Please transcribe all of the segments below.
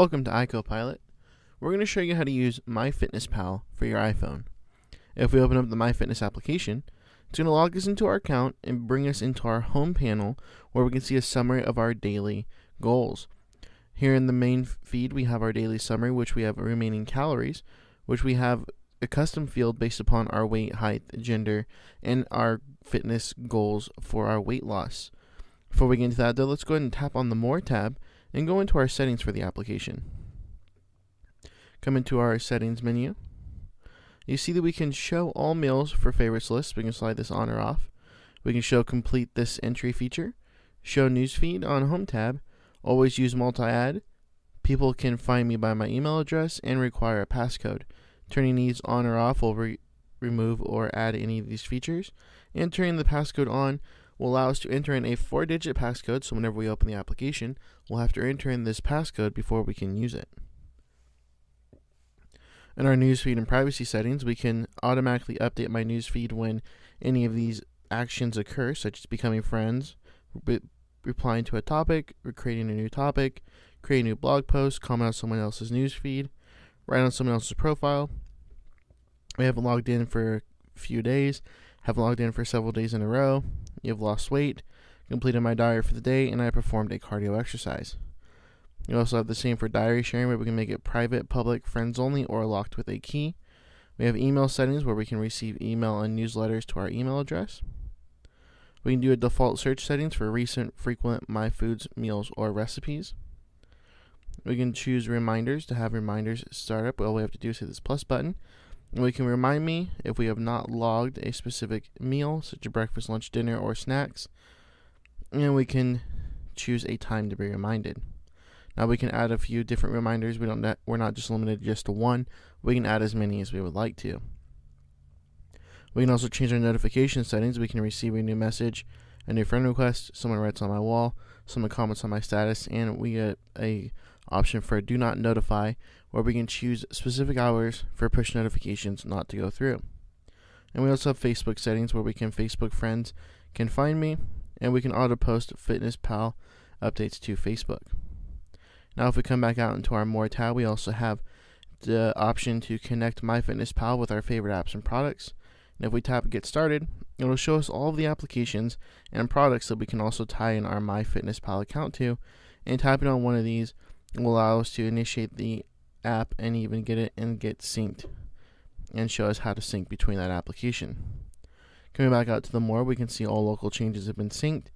Welcome to iCopilot. We're going to show you how to use MyFitnessPal for your iPhone. If we open up the MyFitness application, it's going to log us into our account and bring us into our home panel where we can see a summary of our daily goals. Here in the main feed, we have our daily summary, which we have remaining calories, which we have a custom field based upon our weight, height, gender, and our fitness goals for our weight loss. Before we get into that, though, let's go ahead and tap on the More tab and go into our settings for the application. Come into our settings menu. You see that we can show all meals for favorites lists. We can slide this on or off. We can show complete this entry feature, show newsfeed on home tab, always use multi-add. People can find me by my email address and require a passcode. Turning these on or off will remove or add any of these features. And turning the passcode on will allow us to enter in a 4-digit passcode, so whenever we open the application, we'll have to enter in this passcode before we can use it. In our newsfeed and privacy settings, we can automatically update my newsfeed when any of these actions occur, such as becoming friends, replying to a topic, or creating a new topic, creating a new blog post, comment on someone else's newsfeed, write on someone else's profile. We haven't logged in for a few days, have logged in for several days in a row. You've lost weight, completed my diary for the day, and I performed a cardio exercise. You also have the same for diary sharing, where we can make it private, public, friends only, or locked with a key. We have email settings where we can receive email and newsletters to our email address. We can do a default search settings for recent, frequent, my foods, meals, or recipes. We can choose reminders to have reminders start up. All we have to do is hit this plus button. And we can remind me if we have not logged a specific meal, such as breakfast, lunch, dinner, or snacks. And we can choose a time to be reminded. Now we can add a few different reminders. We're not just limited just to one. We can add as many as we would like to. We can also change our notification settings. We can receive a new message, a new friend request, someone writes on my wall, someone comments on my status, and we get a option for do not notify, where we can choose specific hours for push notifications not to go through. And we also have Facebook settings where we can Facebook friends can find me, and we can auto post FitnessPal updates to Facebook. Now if we come back out into our More tab, we also have the option to connect MyFitnessPal with our favorite apps and products. And if we tap Get Started, it will show us all of the applications and products that we can also tie in our MyFitnessPal account to. And tapping on one of these will allow us to initiate the app and even get it and get synced and show us how to sync between that application. Coming back out to the More, we can see all local changes have been synced,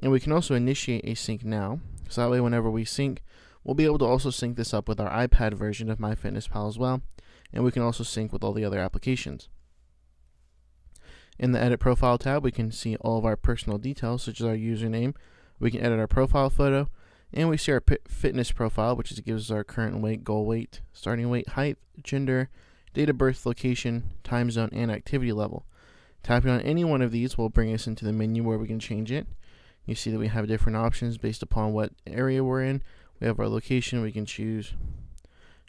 and we can also initiate a sync now, so that way whenever we sync, we'll be able to also sync this up with our iPad version of MyFitnessPal as well, and we can also sync with all the other applications. In the Edit Profile tab, we can see all of our personal details, such as our username. We can edit our profile photo, and we see our fitness profile, which gives us our current weight, goal weight, starting weight, height, gender, date of birth, location, time zone, and activity level. Tapping on any one of these will bring us into the menu where we can change it. You see that we have different options based upon what area we're in. We have our location, we can choose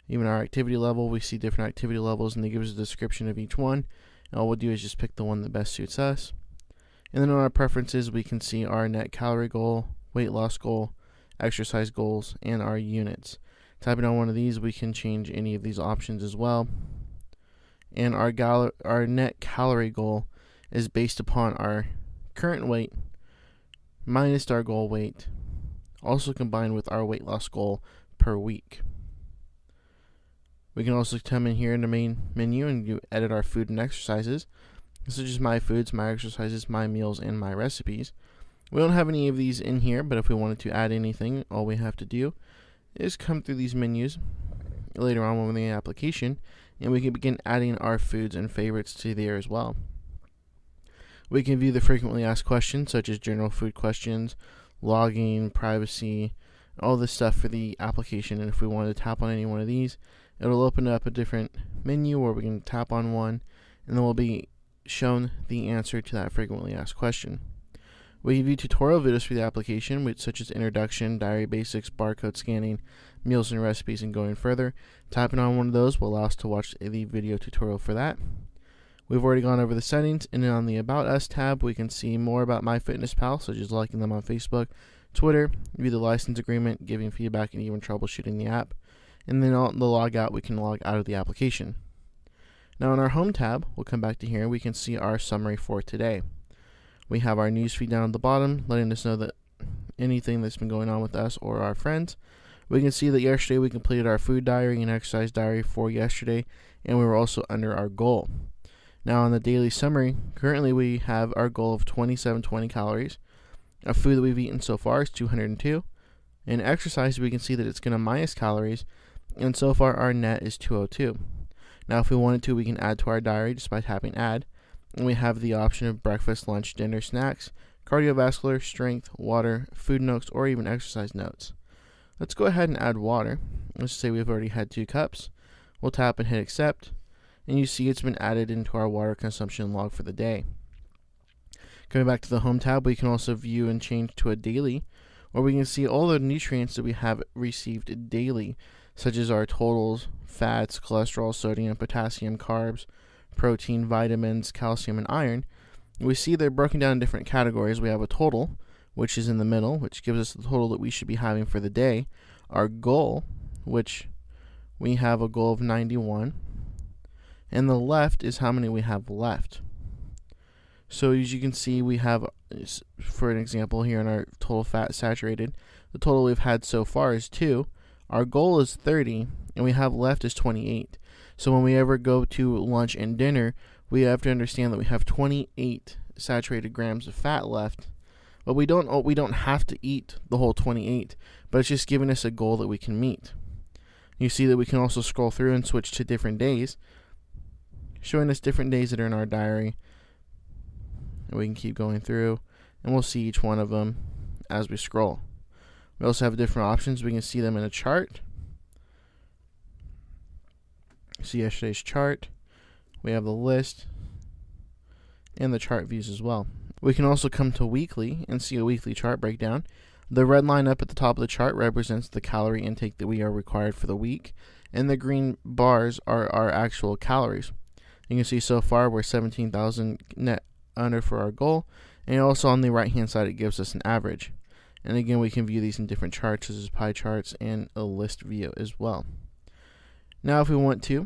even our activity level. We see different activity levels, and they give us a description of each one. And all we'll do is just pick the one that best suits us. And then on our preferences, we can see our net calorie goal, weight loss goal, exercise goals, and our units. Tapping on one of these, we can change any of these options as well. And our net calorie goal is based upon our current weight minus our goal weight, also combined with our weight loss goal per week. We can also come in here in the main menu and edit our food and exercises, such as my foods, my exercises, my meals, and my recipes. We don't have any of these in here, but if we wanted to add anything, all we have to do is come through these menus later on when the application, and we can begin adding our foods and favorites to there as well. We can view the frequently asked questions, such as general food questions, logging, privacy, all this stuff for the application. And if we wanted to tap on any one of these, it'll open up a different menu where we can tap on one, and then we'll be shown the answer to that frequently asked question. We view tutorial videos for the application, such as introduction, diary basics, barcode scanning, meals and recipes, and going further. Tapping on one of those will allow us to watch the video tutorial for that. We've already gone over the settings, and then on the About Us tab, we can see more about MyFitnessPal, such as liking them on Facebook, Twitter, view the license agreement, giving feedback, and even troubleshooting the app. and then on the log out, we can log out of the application. Now in our home tab, we'll come back to here, we can see our summary for today. We have our newsfeed down at the bottom, letting us know that anything that's been going on with us or our friends. We can see that yesterday we completed our food diary and exercise diary for yesterday, and we were also under our goal. Now on the daily summary, currently we have our goal of 2720 calories. Our food that we've eaten so far is 202. In exercise, we can see that it's going to minus calories, and so far our net is 202. Now if we wanted to, we can add to our diary just by tapping add, and we have the option of breakfast, lunch, dinner, snacks, cardiovascular, strength, water, food notes, or even exercise notes. Let's go ahead and add water. Let's say we've already had 2 cups. We'll tap and hit accept, and you see it's been added into our water consumption log for the day. Coming back to the home tab, we can also view and change to a daily, where we can see all the nutrients that we have received daily, such as our totals, fats, cholesterol, sodium, potassium, carbs, protein, vitamins, calcium, and iron. We see they're broken down in different categories. We have a total, which is in the middle, which gives us the total that we should be having for the day. Our goal, which we have a goal of 91. And the left is how many we have left. So as you can see, we have, for an example here in our total fat saturated, the total we've had so far is 2. Our goal is 30, and we have left is 28. So when we ever go to lunch and dinner, we have to understand that we have 28 saturated grams of fat left. But we don't have to eat the whole 28, but it's just giving us a goal that we can meet. You see that we can also scroll through and switch to different days, showing us different days that are in our diary. And we can keep going through, and we'll see each one of them as we scroll. We also have different options. We can see them in a chart. See yesterday's chart. We have the list and the chart views as well. We can also come to weekly and see a weekly chart breakdown. The red line up at the top of the chart represents the calorie intake that we are required for the week, and the green bars are our actual calories. You can see so far we're 17,000 net under for our goal, and also on the right hand side it gives us an average. And again, we can view these in different charts, such as pie charts and a list view as well. Now if we want to,